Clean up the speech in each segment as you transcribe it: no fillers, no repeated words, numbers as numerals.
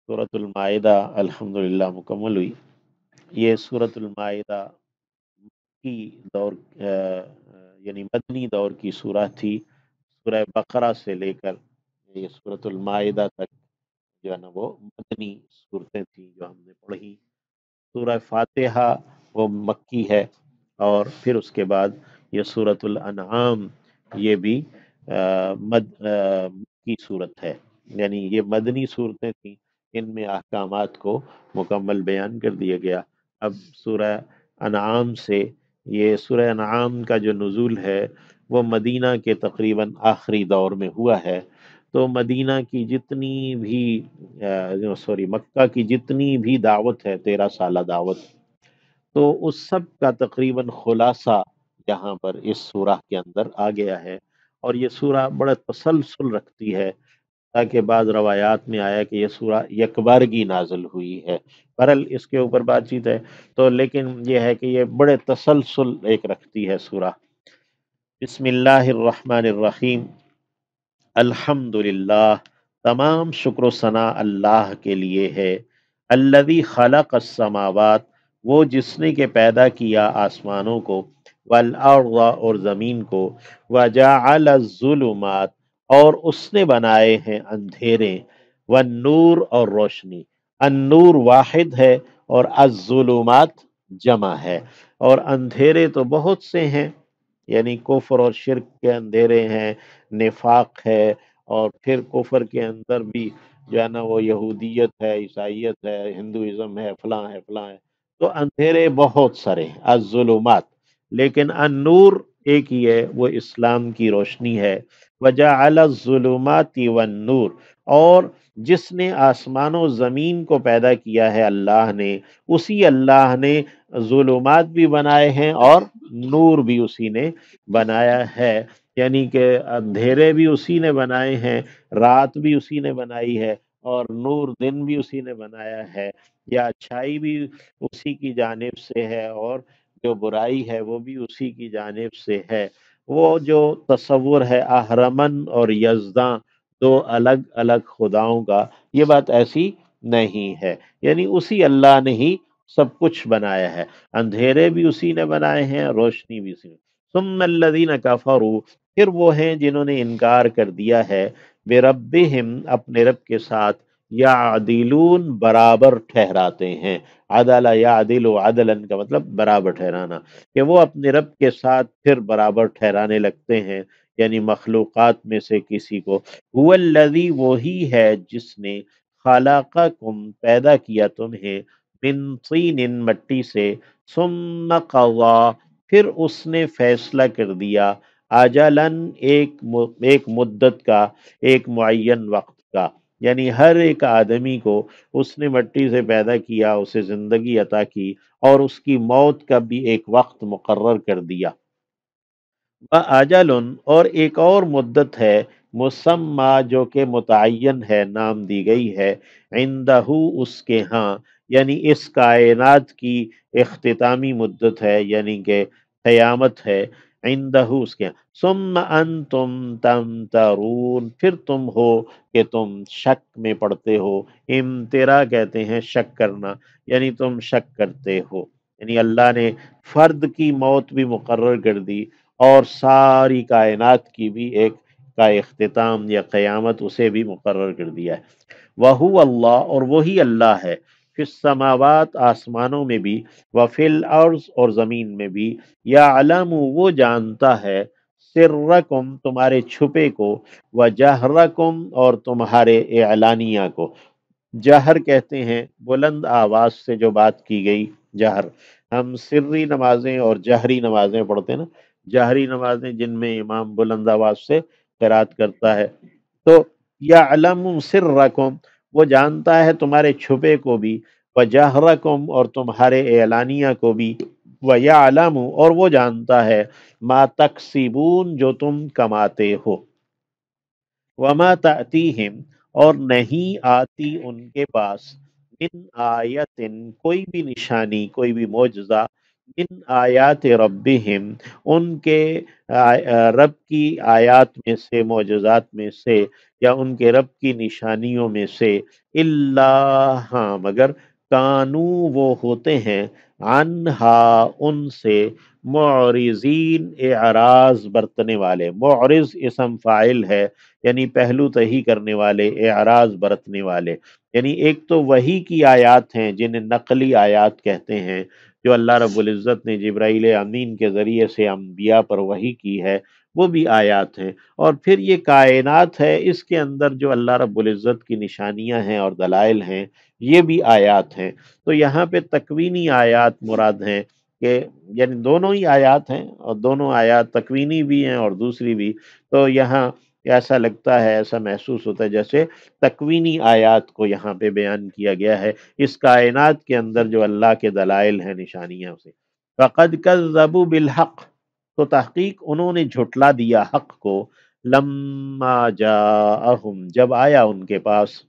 सूरत अल-माइदा अल्हम्दुलिल्लाह मुकम्मल हुई। ये सूरत अल-माइदा की दौर यानी मदनी दौर की सूरह थी। सूरह बकरा से लेकर ये सूरत अल-माइदा तक जो है ना वो मदनी सूरतें थी जो हमने पढ़ी। सूरह फातिहा वो मक्की है, और फिर उसके बाद ये सूरतुल अनआम ये भी मक्की सूरत है। यानी ये मदनी सूरतें थी, इनमें अहकामात को मुकम्मल बयान कर दिया गया। अब सूरह अनआम से, ये सूरह अनआम का जो नुज़ूल है वो मदीना के तकरीबन आखिरी दौर में हुआ है। तो मदीना की जितनी भी मक्का की जितनी भी दावत है, 13 साला दावत, तो उस सब का तकरीबन खुलासा यहाँ पर इस सूरह के अंदर आ गया है। और ये सूरह बड़ा तसलसल रखती है, ताकि बाद रवायात में आया कि ये सूरह यकबारगी नाजिल हुई है। बहरहाल इसके ऊपर बातचीत है, तो लेकिन ये है कि ये बड़े तसलसल एक रखती है सूरह। बिस्मिल्लाहिर्रहमानिर्रहीम। अल्हम्दुलिल्लाह, तमाम शुक्र सना अल्लाह के लिए है। अल्लज़ी खलक़स समावात, वो जिसने के पैदा किया आसमानों को, वल अर्ज़ और ज़मीन को, व जअलज़्ज़ुलुमात और उसने बनाए हैं अंधेरे, वन नूर और रोशनी। अन-नूर वाहिद है और अज़्ज़ुलुमात जमा है। और अंधेरे तो बहुत से हैं, यानी कुफ्र और शिर्क के अंधेरे हैं, निफाक है, और फिर कुफ्र के अंदर भी जो है ना वो यहूदियत है, ईसाइयत है, हिंदुइज्म है, फलां है फलां है। तो अंधेरे बहुत सारे हैं, अज़्ज़ुलुमात। लेकिन अन-नूर एक ही है, वो इस्लाम की रोशनी है। वजअल अज़्ज़ुलुमाति वन-नूर, और जिसने आसमानों ज़मीन को पैदा किया है अल्लाह ने, उसी अल्लाह ने ज़ुलुमात भी बनाए हैं और नूर भी उसी ने बनाया है। यानी कि अंधेरे भी उसी ने बनाए हैं, रात भी उसी ने बनाई है, और नूर दिन भी उसी ने बनाया है। या अच्छाई भी उसी की जानिब से है, और जो बुराई है वो भी उसी की जानिब से है। वो जो तसव्वुर है अहरमन और यज़दा, दो अलग अलग खुदाओं का, ये बात ऐसी नहीं है। यानी उसी अल्लाह ने ही सब कुछ बनाया है। अंधेरे भी उसी ने बनाए हैं, रोशनी भी उसी ने। सुम्मल्लज़ीन कफ़रू, फिर वो हैं जिन्होंने इनकार कर दिया है, बिरब्बिहिम अपने रब के साथ, यादिलून बराबर ठहराते हैं। अदला यादिलु अदलन का मतलब बराबर ठहराना, कि वो अपने रब के साथ फिर बराबर ठहराने लगते हैं, यानी मखलूक़ात में से किसी को। हुवल्लज़ी, वही है जिसने खलक़कुम पैदा किया तुम्हें, मिन तीनिन मट्टी से, सुम्मा क़ज़ा फिर उसने फैसला कर दिया, अजलन एक मुद्दत का, एक मुअय्यन वक्त का। यानी हर एक आदमी को उसने मिट्टी से पैदा किया, उसे जिंदगी अता की, और उसकी मौत का भी एक वक्त मुकर्रर कर दिया। व अजलुन, और एक और मुद्दत है, मुसम्मा जो कि मुतअय्यन है, नाम दी गई है, इंदहू उसके यहाँ, यानी इस कायनात की इख्तितामी मुद्दत है, यानी कि क़यामत है, इंदहू उसके यहाँ। सुम्मा अंतुम तमतरून, फिर तुम हो कि तुम शक में पड़ते हो। इम्तिरा कहते हैं शक करना, यानी तुम शक करते हो। यानी अल्लाह ने फर्द की मौत भी मुकर्रर कर दी, और सारी कायनात की भी एक का इख्तिताम या क़यामत उसे भी मुकर्रर कर दिया है। वहु अल्लाह, और वही अल्लाह है, फिस समावात आसमानों में भी, व फिल अर्ज़ और ज़मीन में भी, याअलमु वो जानता है, सिर्रकुम तुम्हारे छुपे को, व जहरकुम और तुम्हारे एलानिया को। जहर कहते हैं बुलंद आवाज से जो बात की गई, जहर। हम सिर्री नमाजें और जहरी नमाजें पढ़ते हैं ना, जहरी नमाजें जिनमें इमाम बुलंद आवाज से क़िरात करता है। तो यअलमु सिर्रकुम, वो जानता है तुम्हारे छुपे को भी, व जहरकुम और तुम्हारे एलानिया को भी, व यअलमु और वो जानता है, मा तक्सिबून जो तुम कमाते हो। वमा तातीहिम और नहीं आती उनके पास, मिन आयतिन कोई भी निशानी, कोई भी मोजज़ा, मिन आयात रब्बिहिम, उनके रब की आयात में से, मोजज़ात में से, या उनके रब की निशानियों में से, इल्ला, हाँ मगर, कानू वो होते हैं, अनहा उनसे, मुअरिज़ीन एराज बरतने वाले। मुअरिज़ इसम फ़ाइल है, यानी पहलू तही करने वाले, एराज बरतने वाले। यानी एक तो वही की आयात हैं जिन्हें नकली आयात कहते हैं, जो अल्लाह रब्बुल इज़्ज़त ने जिब्राइल अमीन के ज़रिए से अंबिया पर वही की है, वो भी आयात हैं। और फिर ये कायनात है, इसके अंदर जो अल्लाह रब्बुल इज़्ज़त की निशानियां हैं और दलाइल हैं, ये भी आयात हैं। तो यहाँ पे तकवीनी आयात मुराद हैं कि, यानी दोनों ही आयात हैं, और दोनों आयात तकवीनी भी हैं और दूसरी भी। तो यहाँ ऐसा लगता है, ऐसा महसूस होता है जैसे तकवीनी आयात को यहाँ पे बयान किया गया है, इस कायनात के अंदर जो अल्लाह के दलाइल हैं, निशानियां उसे। फ़क़द कज़्ज़बू बिलहक़, तो तहकीक उन्होंने झुटला दिया हक को, लम्मा जाअहुम, जब आया उनके पास,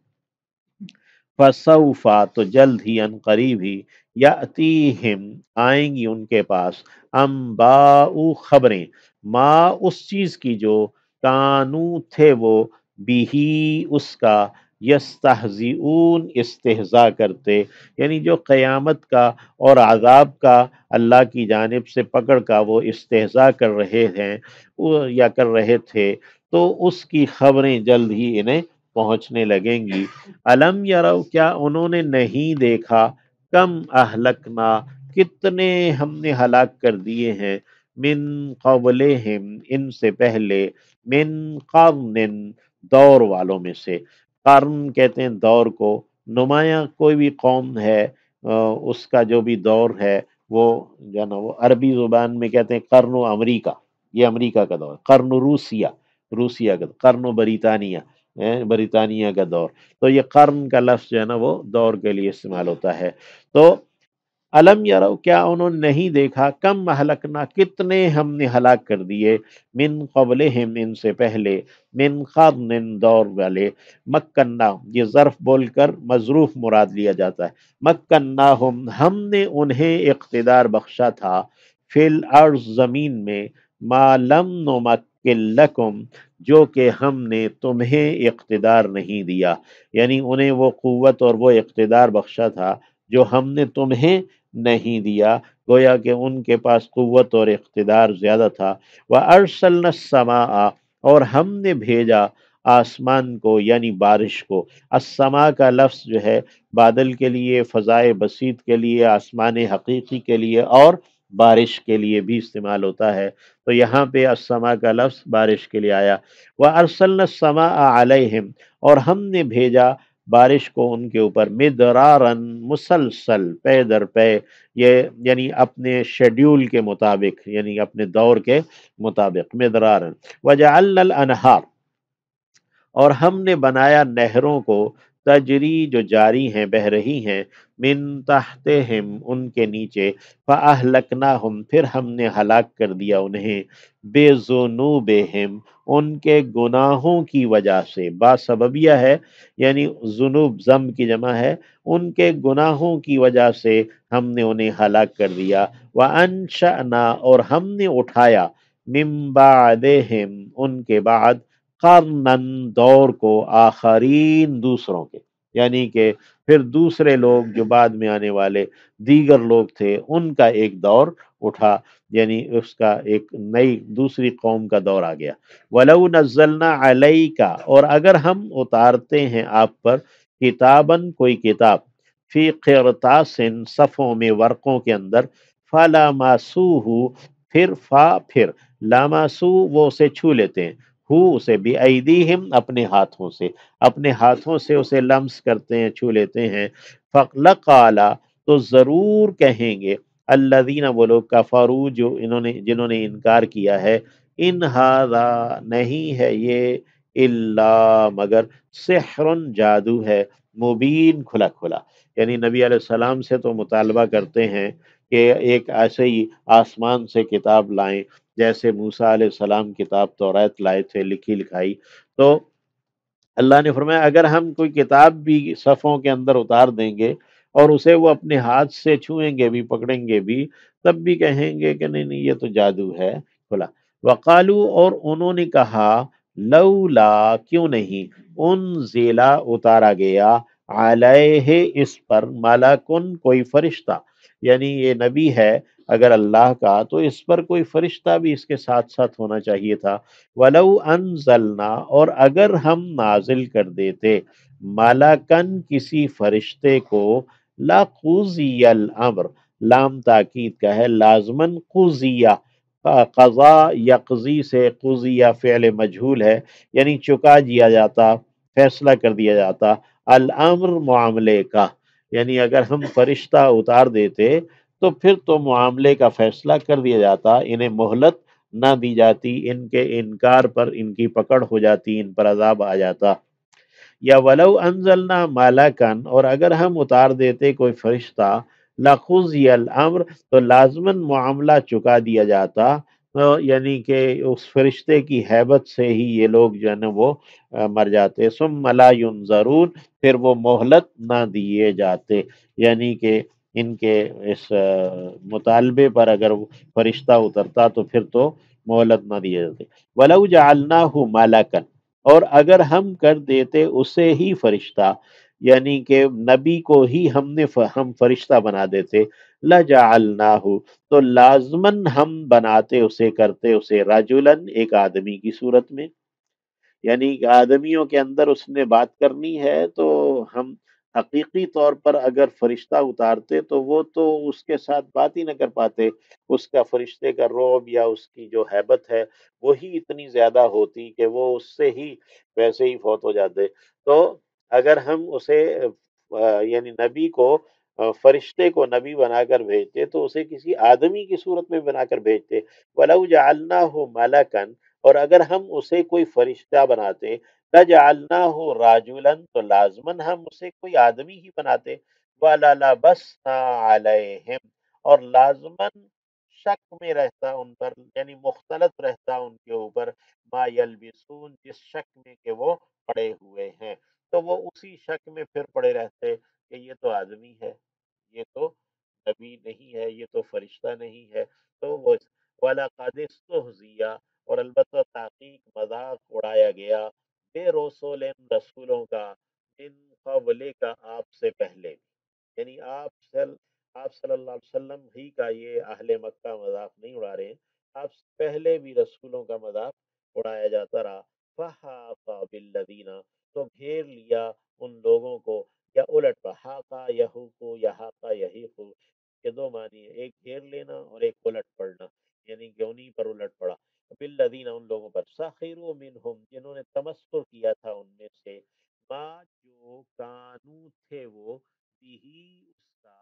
फसौफा, तो जल्द ही, अनकरीब ही, यातीहिम, आएंगी उनके पास, अम्बाउ, खबरें, माँ उस चीज की जो, कानू थे वो, बिही उसका, यस्तहजिऊन इस्तेहजा करते, यानी जो क़यामत का और अजाब का अल्लाह की जानिब से पकड़ का वो इस्तेहजा कर रहे हैं, या कर रहे थे, तो उसकी खबरें जल्द ही इन्हें पहुंचने लगेंगी। अलम यरौ, क्या उन्होंने नहीं देखा, कम अहलकना, कितने हमने हलाक कर दिए हैं, मिन क़ब्लिहिम, इनसे पहले, मिन क़र्निन, दौर वालों में से। कर्न कहते हैं दौर को। नुमाया कोई भी कौम है, उसका जो भी दौर है, वो जो है ना, वो अरबी जुबान में कहते हैं कर्न अमरीका, ये अमरीका का दौर। कर्न रूसिया, रूसिया का, कर्न बरीतानिया, बरीतानिया का दौर। तो ये कर्न का लफ्ज जो है ना, वो दौर के लिए इस्तेमाल होता है। तो अलम यारो, क्या उन्होंने नहीं देखा, कम अहलकना, कितने हमने हलाक कर दिए, मिन क़ब्लिहिम, इनसे पहले, मिन क़र्निन, दौर वाले, मक्कन्ना, ये ज़र्फ बोलकर मज़रूफ मुराद लिया जाता है। मक्कन्नाहुम, हमने उन्हें इक़्तिदार बख्शा था, फिल अर्ज़, ज़मीन में, मा लम नुमक्किन लकुम, जो कि हमने तुम्हें इक़्तिदार नहीं दिया। यानी उन्हें वो क़ुव्वत और वो इक़्तिदार बख्शा था जो हमने तुम्हें नहीं दिया। गोया कि उनके पास कुव्वत और इख्तिदार ज्यादा था। व अरसलना समा, और हमने भेजा आसमान को, यानी बारिश को। अस्समा का लफ्ज जो है, बादल के लिए, फ़ज़ाए बसीत के लिए, आसमान हकीकी के लिए, और बारिश के लिए भी इस्तेमाल होता है। तो यहाँ पे अस्समा का लफ्ज बारिश के लिए आया। व अरसलना समा अलैहिम, और हमने भेजा बारिश को उनके ऊपर, मिदरारन, मुसलसल, पे दर पे, ये यानी अपने शेड्यूल के मुताबिक, यानी अपने दौर के मुताबिक, मिदरारन। वजअलनल अनहार, और हमने बनाया नहरों को, तजरी, जो जारी हैं, बह रही हैं, मिन तहतिहिम, उनके नीचे, फ़अहलकनाहुम, फिर हमने हलाक कर दिया उन्हें, बेजुनूबिहिम, उनके गुनाहों की वजह से। बासबबिया है, यानी जुनूब जम की जमा है, उनके गुनाहों की वजह से हमने उन्हें हलाक कर दिया। व अंशअना, और हमने उठाया, मिन बादिहिम, उनके बाद, कर्नन, दौर को, आखरीन, दूसरों के, यानी कि फिर दूसरे लोग जो बाद में आने वाले दीगर लोग थे, उनका एक दौर उठा, यानी उसका एक नई दूसरी कौम का दौर आ गया। वलौ नज़्ज़लना अलैका, और अगर हम उतारते हैं आप पर, किताबन, कोई किताब, फी क़िरतासिन, सफ़ों में, वर्कों के अंदर, फलामासूहु, फिर फिर लामासू, वो उसे छू लेते हैं, हु उसे, बिअयदीहिम, अपने हाथों से, अपने हाथों से उसे लम्स करते हैं, छू लेते हैं। फ़लक़ाला, तो जरूर कहेंगे, अल्लज़ीना, वो लोग, कफरू, जो इन्होंने, जिन्होंने इनकार किया है, इन हाज़ा, नहीं है ये, इल्ला, मगर, सिहरुन, जादू है, मुबीन, खुला खुला। यानी नबी अलैहिस्सलाम से तो मुतालबा करते हैं कि एक ऐसे ही आसमान से किताब लाएं, जैसे मूसा अलैहिस्सलाम किताब तौरात लाए थे, लिखी लिखाई। तो अल्लाह ने फरमाया, अगर हम कोई किताब भी सफ़ों के अंदर उतार देंगे اور اسے وہ اپنے ہاتھ سے چھوئیں گے بھی، پکڑیں گے بھی، تب بھی کہیں گے کہ نہیں نہیں یہ تو جادو ہے کھلا۔ وقالو، اور انہوں نے کہا، لولا، کیوں نہیں، انزلا، اتارا گیا، علیہ، اس پر، ملکن، کوئی فرشتہ، یعنی یہ نبی ہے اگر اللہ کا، تو اس پر کوئی فرشتہ بھی اس کے ساتھ ساتھ ہونا چاہیے تھا۔ وَلَوْ أَنزَلْنَا، اور اگر ہم نازل کر دیتے، مَلَکًا، کسی فرشتے کو، لَقُضِيَ الْأَمْرُ، لام تاکید کا ہے، لازماً قضیہ، قضا یقضی سے، قضیہ فعل مجہول ہے، یعنی چکا دیا جاتا، فیصلہ کر دیا جاتا، الامر، معاملے کا، یعنی اگر ہم فرشتہ اتار دیتے تو پھر تو معاملے کا فیصلہ کر دیا جاتا، انہیں مہلت نہ دی جاتی، ان کے انکار پر ان کی پکڑ ہو جاتی، ان پر عذاب آ جاتا۔ یا ولو انزلنا ملکن، اور اگر ہم اتار دیتے کوئی فرشتہ، لقضی الامر، تو لازماً معاملہ چکا دیا جاتا، یعنی کہ اس فرشتے کی ہیبت سے ہی یہ لوگ جو ہے نا وہ مر جاتے، ثم لا ینظرون، پھر وہ مہلت نہ دیے جاتے، یعنی کہ ان کے اس مطالبے پر اگر وہ فرشتہ اترتا تو پھر تو مہلت نہ دیے جاتے۔ وَلَوْ جَعَلْنَاهُ مَلَكًا، اور اگر ہم کر دیتے اسے ہی فرشتہ، یعنی کہ نبی کو ہی ہم فرشتہ بنا دیتے، لَجَعَلْنَاهُ، تو لازماً ہم بناتے اسے، کرتے اسے، رجلاً، ایک آدمی کی صورت میں، یعنی کہ آدمیوں کے اندر اس نے بات کرنی ہے تو ہم حقیقی طور پر اگر فرشتہ اتارتے تو وہ تو اس کے ساتھ بات ہی نہ کر پاتے، اس کا فرشتے کا رعب یا اس کی جو ہیبت ہے وہی اتنی زیادہ ہوتی کہ وہ اس سے ہی ویسے ہی فوت ہو جاتے۔ تو اگر ہم اسے یعنی نبی کو، فرشتے کو نبی بنا کر بھیجتے تو اسے کسی آدمی کی صورت میں بنا کر بھیجتے۔ وَلَوْ جَعَلْنَاهُ مَلَكًا، اور اگر ہم اسے کوئی فرشتہ بناتے، لَجَعَلْنَاهُ رَجُلًا، تو لازماً ہم اسے کوئی آدمی ہی بناتے، وَلَلَبَسْنَا عَلَيْهِمْ، اور لازماً شک میں رہتا ان پر، یعنی مختلط رہتا ان کے اوپر، ما یلبسون، جس شک میں کہ وہ پڑے ہوئے ہیں، تو وہ اسی شک میں پھر پڑے رہتے کہ یہ تو آدمی ہے، یہ تو نبی نہیں ہے، یہ تو فرشتہ نہیں ہے، تو وہ وَلَقَدِ اسْتُهْزِئَ، اور البتہ تحقیق مذاق اڑایا گیا، بے رسول، رسولوں کا، من قبل کا، آپ سے پہلے، یعنی آپ صلی اللہ علیہ وسلم ہی کا یہ اہل مکہ مذاق نہیں اڑا رہے ہیں، آپ سے پہلے بھی رسولوں کا مذاق اڑایا جاتا رہا۔ فَحَاقَ بِالَّذِينَ، تو گھیر لیا ان لوگوں کو، یا الٹ حاقہ یحوق، یا حاقہ یحیق، کے دو معنی ہے، ایک گھیر لینا اور ایک الٹ پڑنا، یعنی کہ انہیں پر الٹ پڑا، بالذین، ان لوگوں پر، سخروا منہم، جنہوں نے تمسخر کیا تھا ان میں سے، ما، جو کانو تھے وہ، بھی اس کا،